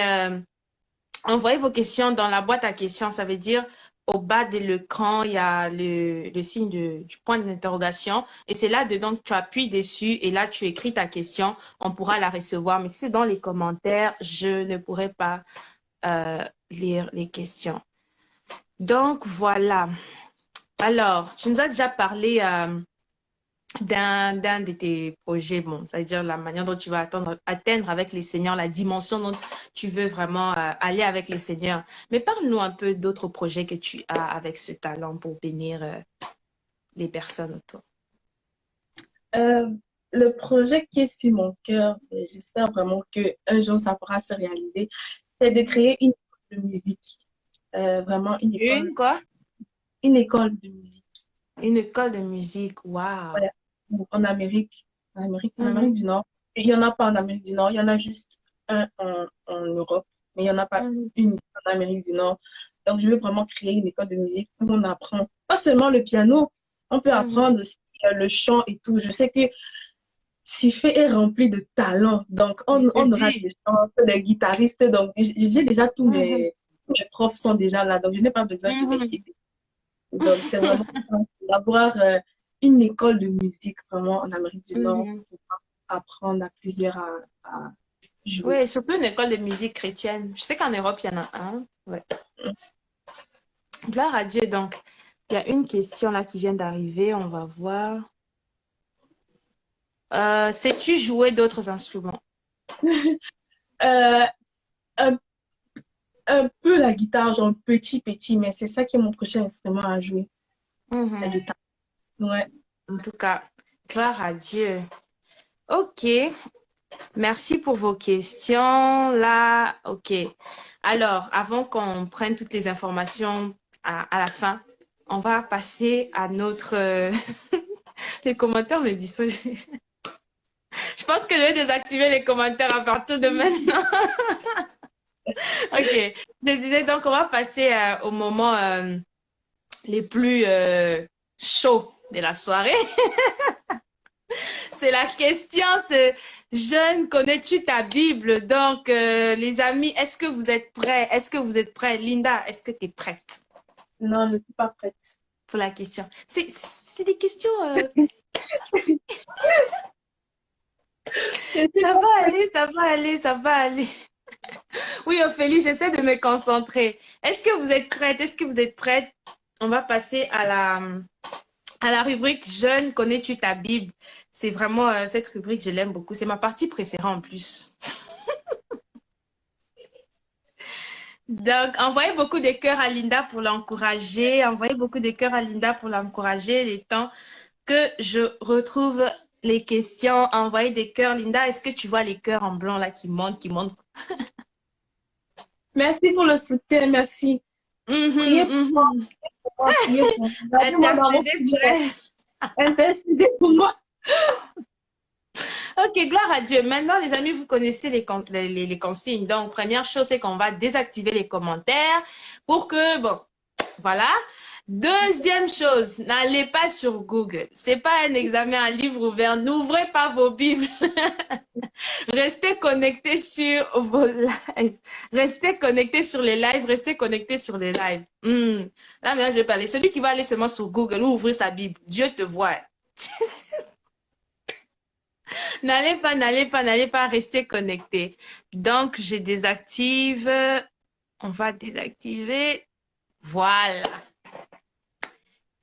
envoyez vos questions dans la boîte à questions. Ça veut dire au bas de l'écran, il y a le signe du point d'interrogation. Et c'est là-dedans que tu appuies dessus et là, tu écris ta question. On pourra la recevoir. Mais si c'est dans les commentaires, je ne pourrai pas lire les questions. Donc, voilà. Alors, tu nous as déjà parlé d'un de tes projets, bon, ça veut dire la manière dont tu vas atteindre avec les seigneurs, la dimension dont tu veux vraiment aller avec les seigneurs. Mais parle-nous un peu d'autres projets que tu as avec ce talent pour bénir les personnes autour. Euh, le projet qui est sur mon cœur, et j'espère vraiment qu'un jour ça pourra se réaliser, c'est de créer une école de musique. Vraiment Quoi? une école de musique. Une école de musique, waouh. Voilà. En Amérique, en Amérique Mhm, du Nord. Et il n'y en a pas en Amérique du Nord, il y en a juste un en Europe, mais il n'y en a pas mhm, une en Amérique du Nord. Donc, je veux vraiment créer une école de musique où on apprend pas seulement le piano, on peut mhm, apprendre aussi le chant et tout. Je sais que Siffé est rempli de talent, donc je te on aura dis. des chanteurs, des guitaristes, donc j'ai déjà Mhm, tous mes profs sont déjà là, donc je n'ai pas besoin de mhm, m'inquiéter. Donc, c'est vraiment d'avoir une école de musique vraiment en Amérique du Nord mhm. pour apprendre à plusieurs à jouer. Oui, surtout une école de musique chrétienne. Je sais qu'en Europe, il y en a un. Ouais. Gloire à Dieu. Donc, il y a une question là qui vient d'arriver. On va voir. Sais-tu jouer d'autres instruments? Euh, un, un peu la guitare, genre petit, mais c'est ça qui est mon prochain instrument à jouer, la Mhm. guitare. Ouais. En tout cas, gloire à Dieu. Ok, merci pour vos questions. Là, ok. Alors, avant qu'on prenne toutes les informations à la fin, on va passer à notre... les commentaires me disent ça. Je pense que je vais désactiver les commentaires à partir de maintenant. Ok. Je disais donc, on va passer au moment les plus chauds de la soirée. C'est la question, c'est jeune, connais-tu ta Bible? Donc, les amis, est-ce que vous êtes prêts? Est-ce que vous êtes prêts? Linda, est-ce que tu es prête Non, je ne suis pas prête. pour la question? C'est des questions faciles. Je ne suis Ça pas va prête. aller, ça va aller, ça va aller. Oui, Ophélie, j'essaie de me concentrer. Est-ce que vous êtes prête? Est-ce que vous êtes prête? On va passer à la rubrique Jeune, connais-tu ta Bible? C'est vraiment cette rubrique, je l'aime beaucoup. C'est ma partie préférée en plus. Donc, envoyez beaucoup de cœurs à Linda pour l'encourager. Envoyez beaucoup de cœurs à Linda pour l'encourager. Les temps que je retrouve les questions, envoyez des cœurs. Linda, est-ce que tu vois les cœurs en blanc là qui montent, qui montent? Merci pour le soutien, merci. Priez Mhm, mhm. pour moi, priez pour moi. Gardez-moi dans vos Intercédez pour prières. elle. Intercédez pour moi. Ok, gloire à Dieu. Maintenant, les amis, vous connaissez les consignes. Donc, première chose, c'est qu'on va désactiver les commentaires pour que, bon, voilà. Deuxième chose, n'allez pas sur Google. C'est pas un examen à livre ouvert. N'ouvrez pas vos Bibles. Restez connectés sur vos lives. Restez connectés sur les lives. Restez connectés sur les lives. Là, maintenant, je vais parler. Celui qui va aller seulement sur Google ou ouvrir sa Bible, Dieu te voit. N'allez pas rester connectés. Donc, je désactive. On va désactiver. Voilà.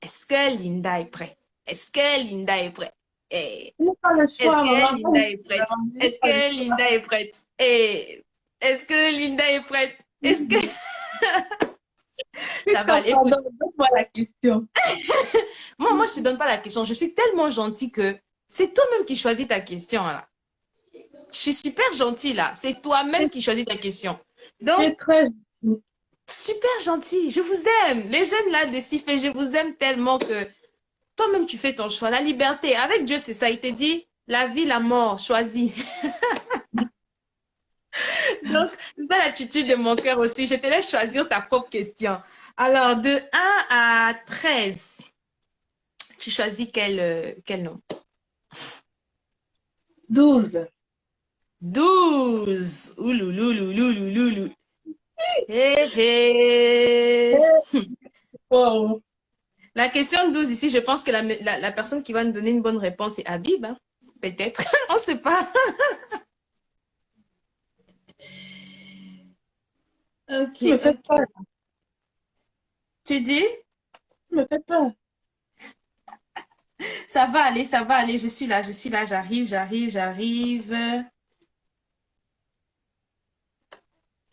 Est-ce que Linda est prête? Est-ce que Linda est prête? Eh, Je n'ai pas le est-ce choix, que maman. Linda est prête? Je n'ai Est-ce pas le que Linda est prête? Eh, est-ce que Linda est prête? Est-ce que... choix. Ça va Putain, aller, écoute. pardon, donne-moi la question. Moi, je te donne pas la question. Je suis tellement gentille que c'est toi-même qui choisis ta question, là. Je suis super gentille là. C'est toi-même qui choisis ta question. Donc, C'est très gentil. super gentil. Je vous aime. Les jeunes là de Cifé, je vous aime tellement que toi-même tu fais ton choix. La liberté. Avec Dieu, c'est ça. Il te dit la vie, la mort, choisis. Donc, c'est ça l'attitude de mon cœur aussi. Je te laisse choisir ta propre question. Alors, de 1 à 13, tu choisis quel nom? 12. 12. Ouloulouloulouloulou. Hé, hé. Wow. La question 12 ici, je pense que la personne qui va nous donner une bonne réponse est Habib, hein. Peut-être. On ne sait pas. Ok, Tu me fais ok. peur. Tu dis? Tu me fais peur. Ça va aller, ça va aller. Je suis là, j'arrive.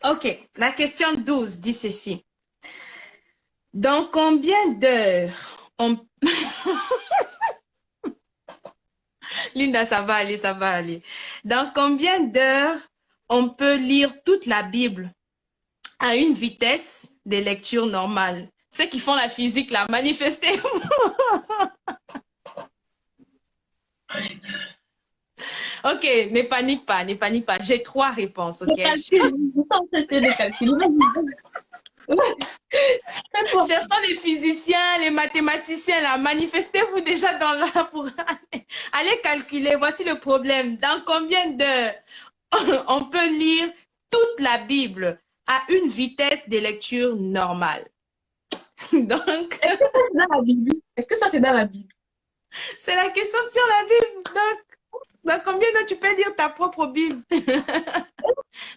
Ok, la question 12 dit ceci. Dans combien d'heures on... Linda, ça va aller, ça va aller. Dans combien d'heures on peut lire toute la Bible à une vitesse de lecture normale? Ceux qui font la physique, là, manifestez. Ok, ne panique pas, ne panique pas. J'ai 3 réponses, Je ok? calcule. Je sens que c'est de calculer. Vas-y. Fais-toi. Cherchons les physiciens, les mathématiciens, là, manifestez-vous déjà dans là pour aller calculer. Voici le problème. Dans combien d'heures on peut lire toute la Bible à une vitesse de lecture normale? Donc, Est-ce que ça, c'est dans la Bible? Est-ce que ça, c'est dans la Bible? c'est la question sur la Bible. Donc, dans combien d'heures tu peux lire ta propre Bible?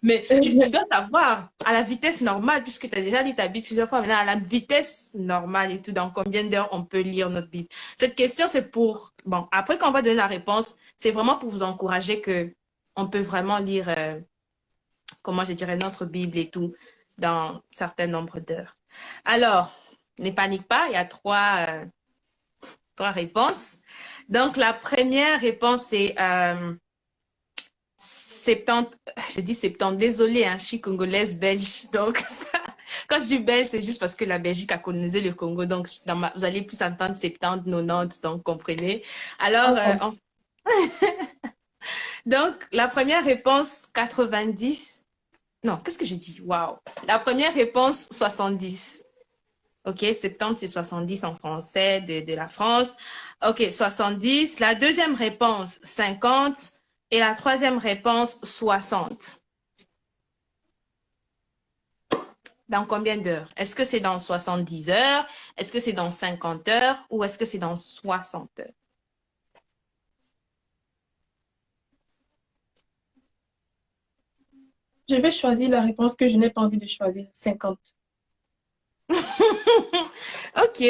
Mais tu dois savoir à la vitesse normale, puisque tu as déjà lu ta Bible plusieurs fois, maintenant à la vitesse normale et tout, dans combien d'heures on peut lire notre Bible? Cette question, c'est pour... Bon, après qu'on va donner la réponse, c'est vraiment pour vous encourager que on peut vraiment lire, comment je dirais, notre Bible et tout, dans un certain nombre d'heures. Alors, ne panique pas, il y a 3 réponses. Donc, la première réponse, c'est 70, je dis 70, désolée, hein, je suis congolaise belge. Donc, ça, quand je dis belge, c'est juste parce que la Belgique a colonisé le Congo. Donc, vous allez plus entendre 70, 90, donc comprenez. Alors, donc, la première réponse, 90. Non, qu'est-ce que je dis? Waouh. La première réponse, 70. OK, 70, c'est 70 en français de la France. OK, 70. La deuxième réponse, 50. Et la troisième réponse, 60. Dans combien d'heures? Est-ce que c'est dans 70 heures? Est-ce que c'est dans 50 heures? Ou est-ce que c'est dans 60 heures? Je vais choisir la réponse que je n'ai pas envie de choisir. 50. OK,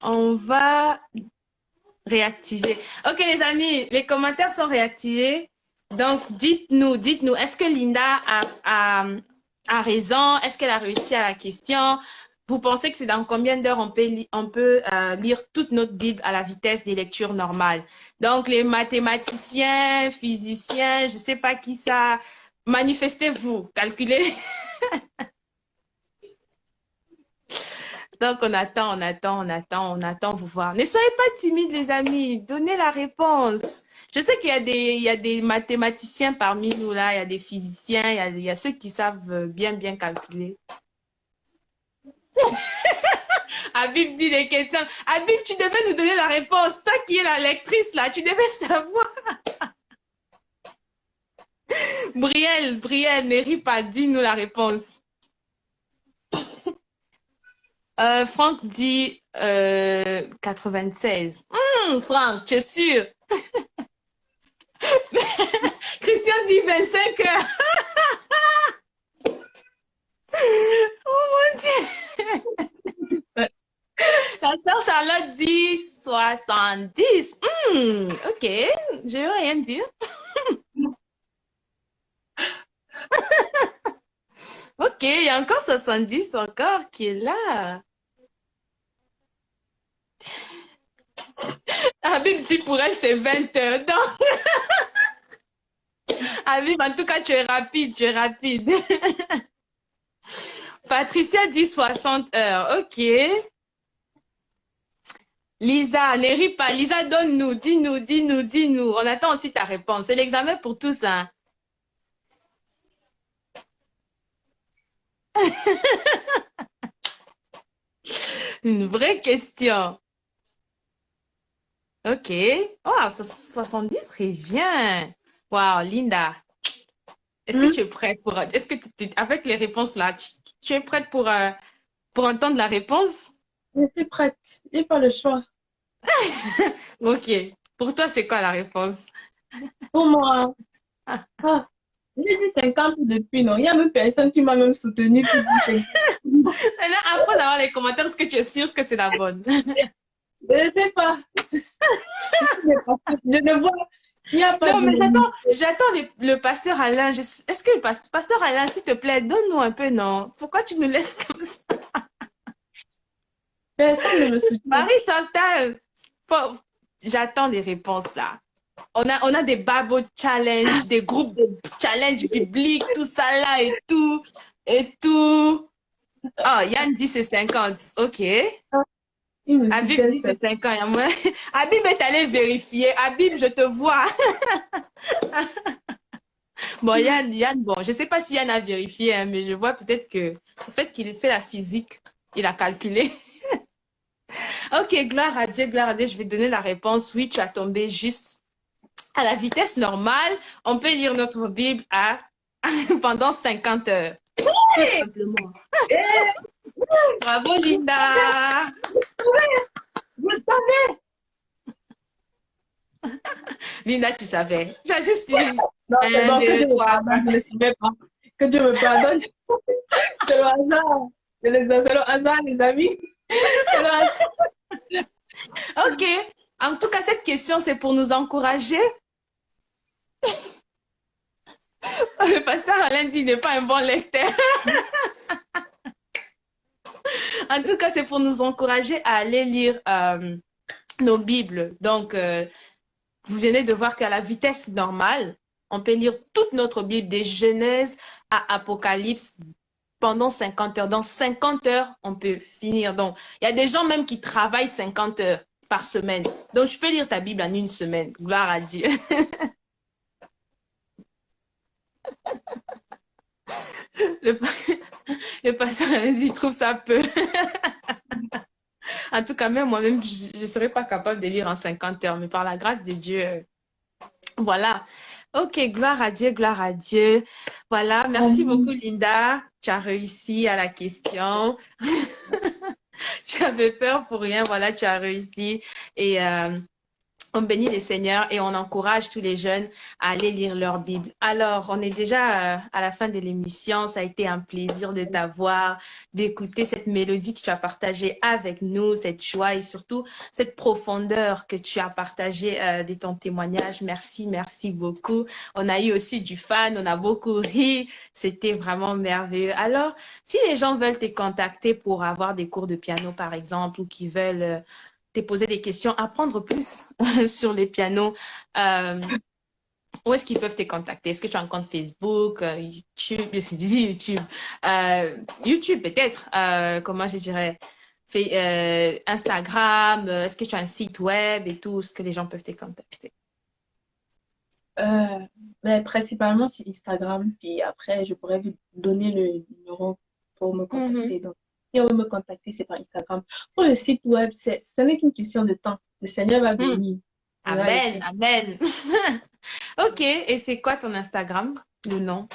on va réactiver. OK, les amis, les commentaires sont réactivés. Donc, dites-nous, est-ce que Linda a raison? Est-ce qu'elle a réussi à la question? Vous pensez que c'est dans combien d'heures on peut lire toute notre Bible à la vitesse des lectures normales? Donc, les mathématiciens, physiciens, je ne sais pas qui ça, manifestez-vous, calculez. Donc, on attend vous voir. Ne soyez pas timides, les amis. Donnez la réponse. Je sais qu'il y a des mathématiciens parmi nous là, il y a des physiciens, il y a ceux qui savent bien, bien calculer. Habib dit les questions. Habib, tu devais nous donner la réponse. Toi qui es la lectrice là, tu devais savoir. Brielle, ne ris pas, dis-nous la réponse. Franck dit 96. Franck, tu es sûr? Christian dit 25 heures. Oh mon Dieu. La sœur Charlotte dit 70. Ok, je veux rien dire. Ok, il y a encore 70 encore qui est là. Habib dit pour elle c'est 20 heures. Donc, Habib, en tout cas, tu es rapide, tu es rapide. Patricia dit 60 heures. OK. Lisa, ne ris pas. Lisa, donne-nous, dis-nous, dis-nous, dis-nous. On attend aussi ta réponse. C'est l'examen pour tous, hein. Une vraie question. OK. Oh, 70 revient. Wow, Linda. Est-ce que Hmm? tu es prête pour... Est-ce que avec les réponses là, tu es prête pour entendre la réponse? Je suis prête. J'ai pas le choix. OK. Pour toi, c'est quoi la réponse? Pour moi, ah, j'ai dit 50 depuis, non. Il y a même personne qui m'a même soutenu qui dit 50. Maintenant, après d'avoir les commentaires, est-ce que tu es sûre que c'est la bonne? Je ne sais pas. Je ne vois. Il n'y a pas Non, mais d'unanimité. j'attends le pasteur Alain. Est-ce que le pasteur Alain, s'il te plaît, donne-nous un peu, non? Pourquoi tu nous laisses comme ça? Personne ne me soutient. Marie-Chantal, j'attends des réponses là. On a des Bible challenge, des groupes de challenge biblique, tout ça là et tout, et tout. Oh, Yann dit c'est 50. OK. Il me Habib soutient. dit c'est 50. Habib est allé vérifier. Habib, je te vois. Bon, Yann, bon, je sais pas si Yann a vérifié, hein, mais je vois peut-être que le fait qu'il ait fait la physique, il a calculé. OK, gloire à Dieu, gloire à Dieu. Je vais donner la réponse. Oui, tu as tombé juste à la vitesse normale. On peut lire notre Bible pendant 50 heures. Tout simplement. Bravo, Linda. Je savais. Linda, tu savais. Tu as juste dit Non, c'est 1, bon, que 2, Dieu me 3, pardonne, 4. je ne savais pas. Que Dieu me pardonne. C'est le hasard. C'est le hasard, les amis. C'est le hasard. OK. En tout cas, cette question, c'est pour nous encourager. Le pasteur Alain dit qu'il n'est pas un bon lecteur. En tout cas, c'est pour nous encourager à aller lire nos Bibles. Donc, vous venez de voir qu'à la vitesse normale, on peut lire toute notre Bible, des Genèse à Apocalypse, pendant 50 heures. Dans 50 heures, on peut finir. Donc, il y a des gens même qui travaillent 50 heures par semaine. Donc, je peux lire ta Bible en une semaine. Gloire à Dieu. Le, le pasteur a dit, il trouve ça peu. En tout cas, même moi-même, je ne serais pas capable de lire en 50 heures, mais par la grâce de Dieu, voilà. OK, gloire à Dieu, gloire à Dieu. Voilà, merci beaucoup, Linda. Tu as réussi à la question. Tu avais peur pour rien, voilà, tu as réussi. Et on bénit le Seigneur et on encourage tous les jeunes à aller lire leur Bible. Alors, on est déjà à la fin de l'émission. Ça a été un plaisir de t'avoir, d'écouter cette mélodie que tu as partagée avec nous, cette joie et surtout cette profondeur que tu as partagée de ton témoignage. Merci, merci beaucoup. On a eu aussi du fan, on a beaucoup ri. C'était vraiment merveilleux. Alors, si les gens veulent te contacter pour avoir des cours de piano, par exemple, ou qui veulent te poser des questions, apprendre plus sur les pianos. Où est-ce qu'ils peuvent te contacter? Est-ce que tu as un compte Facebook, YouTube, je suis dit YouTube, YouTube peut-être, comment je dirais, Instagram, est-ce que tu as un site web et tout, ce que les gens peuvent te contacter? Euh, mais principalement sur Instagram, puis après, je pourrais vous donner le numéro pour me Mhm. contacter. Donc, si on veut me contacter, c'est par Instagram. Pour le site web, ce n'est qu'une question de temps. Le Seigneur va Mm. venir. Il va le Amen, faire. amen. OK, et c'est quoi ton Instagram, le nom?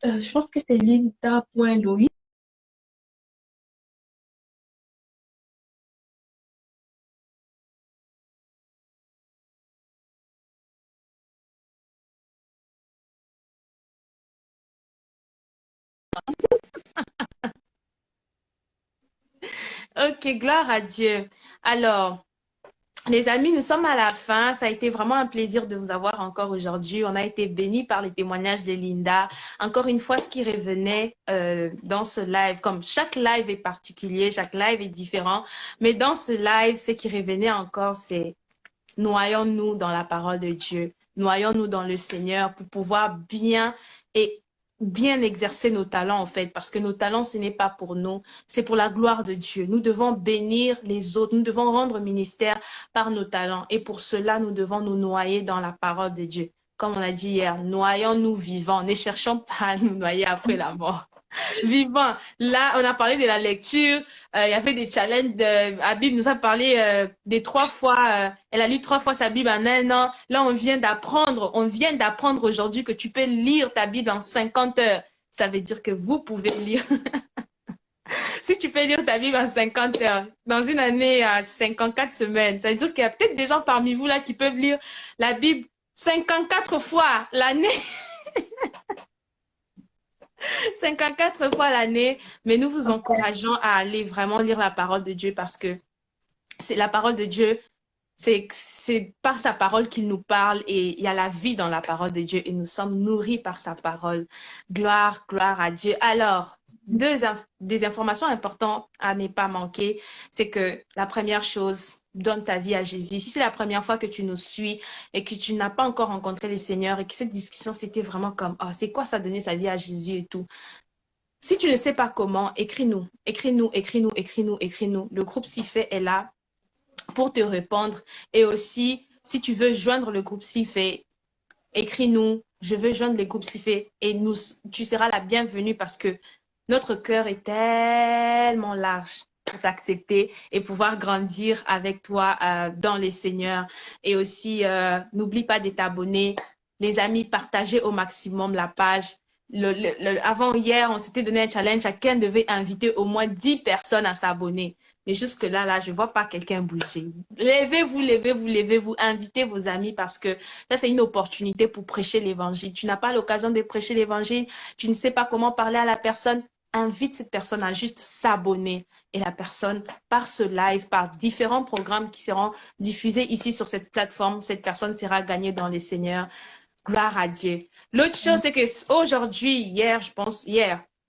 Je pense que c'est linda.loïc. OK, gloire à Dieu. Alors, les amis, nous sommes à la fin. Ça a été vraiment un plaisir de vous avoir encore aujourd'hui. On a été bénis par les témoignages de Linda. Encore une fois, ce qui revenait dans ce live, comme chaque live est particulier, chaque live est différent, mais dans ce live, ce qui revenait encore, c'est noyons-nous dans la parole de Dieu. Noyons-nous dans le Seigneur pour pouvoir bien exercer nos talents, en fait, parce que nos talents, ce n'est pas pour nous, c'est pour la gloire de Dieu. Nous devons bénir les autres, nous devons rendre ministère par nos talents. Et pour cela, nous devons nous noyer dans la parole de Dieu. Comme on a dit hier, noyons-nous vivants, ne cherchons pas à nous noyer après la mort. Vivant. Là, on a parlé de la lecture. Il y avait des challenges. Habib nous a parlé des 3 fois. Elle a lu 3 fois sa Bible en un an. Là, on vient d'apprendre aujourd'hui que tu peux lire ta Bible en 50 heures. Ça veut dire que vous pouvez lire. Si tu peux lire ta Bible en 50 heures, dans une année à 54 semaines, ça veut dire qu'il y a peut-être des gens parmi vous là qui peuvent lire la Bible 54 fois l'année. 54 fois l'année, mais nous vous encourageons à aller vraiment lire la parole de Dieu parce que c'est la parole de Dieu, c'est par sa parole qu'il nous parle et il y a la vie dans la parole de Dieu et nous sommes nourris par sa parole. Gloire à Dieu. Alors, des informations importantes à ne pas manquer, c'est que la première chose, donne ta vie à Jésus. Si c'est la première fois que tu nous suis et que tu n'as pas encore rencontré le Seigneur et que cette discussion, c'était vraiment comme, oh, c'est quoi ça, donner sa vie à Jésus et tout. Si tu ne sais pas comment, écris-nous. Le groupe Sifé est là pour te répondre. Et aussi, si tu veux joindre le groupe Sifé, écris-nous. Je veux joindre le groupe Sifé et tu seras la bienvenue parce que notre cœur est tellement large pour t'accepter et pouvoir grandir avec toi dans les Seigneurs. Et aussi, n'oublie pas de t'abonner. Les amis, partagez au maximum la page. Avant hier, on s'était donné un challenge. Chacun devait inviter au moins 10 personnes à s'abonner. Mais jusque-là, je ne vois pas quelqu'un bouger. Levez-vous, invitez vos amis parce que ça, c'est une opportunité pour prêcher l'évangile. Tu n'as pas l'occasion de prêcher l'évangile, tu ne sais pas comment parler à la personne. Invite cette personne à juste s'abonner. Et la personne, par ce live, par différents programmes qui seront diffusés ici sur cette plateforme, cette personne sera gagnée dans les Seigneurs. Gloire à Dieu. L'autre chose, c'est que aujourd'hui, hier,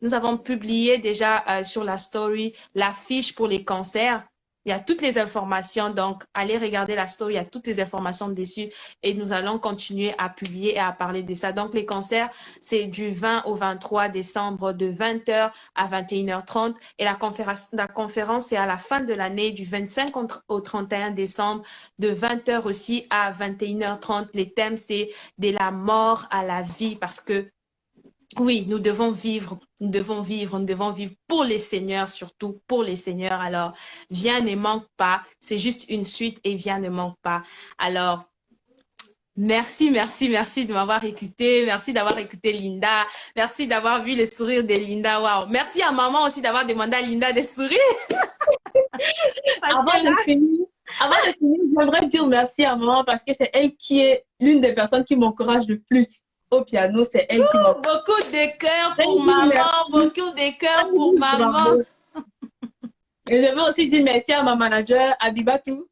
nous avons publié déjà sur la story la fiche pour les cancers. Il y a toutes les informations, donc allez regarder la story, il y a toutes les informations dessus et nous allons continuer à publier et à parler de ça. Donc les cancers, c'est du 20 au 23 décembre de 20h à 21h30 et la conférence c'est à la fin de l'année du 25 au 31 décembre de 20h aussi à 21h30. Les thèmes, c'est de la mort à la vie parce que oui, nous devons vivre pour les seigneurs, surtout pour les seigneurs. Alors, viens, ne manque pas. C'est juste une suite et viens, ne manque pas. Alors, merci de m'avoir écouté. Merci d'avoir écouté Linda. Merci d'avoir vu les sourires de Linda. Wow. Merci à maman aussi d'avoir demandé à Linda de sourire. Avant de finir, j'aimerais dire merci à maman parce que c'est elle qui est l'une des personnes qui m'encourage le plus. Au piano, c'est elle qui m'a... Beaucoup de cœur pour maman, beaucoup de cœur pour maman. Et je veux aussi dire merci à ma manager, Abibatou.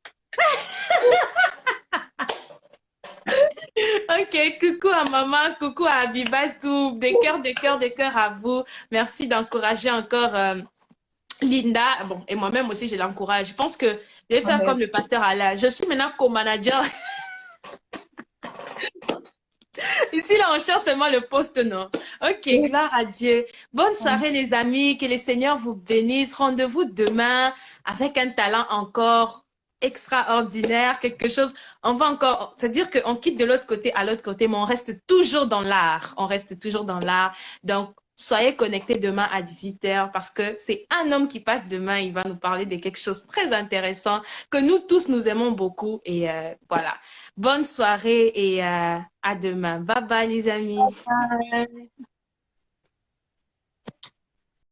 Ok, coucou à maman, coucou à Abibatou, des cœurs à vous. Merci d'encourager encore Linda. Bon, et moi-même aussi, je l'encourage. Je pense que je vais faire comme le pasteur Alain. Je suis maintenant co-manager. Ici, là, on cherche seulement le poste, non? Ok, gloire à Dieu. Bonne soirée, les amis. Que les seigneurs vous bénissent. Rendez-vous demain avec un talent encore extraordinaire, quelque chose. On va encore, c'est-à-dire qu'on quitte de l'autre côté à l'autre côté, mais on reste toujours dans l'art. On reste toujours dans l'art. Donc, soyez connectés demain à 18h parce que c'est un homme qui passe demain. Il va nous parler de quelque chose de très intéressant que nous tous, nous aimons beaucoup. Et voilà. Bonne soirée et à demain. Bye bye les amis. Bye.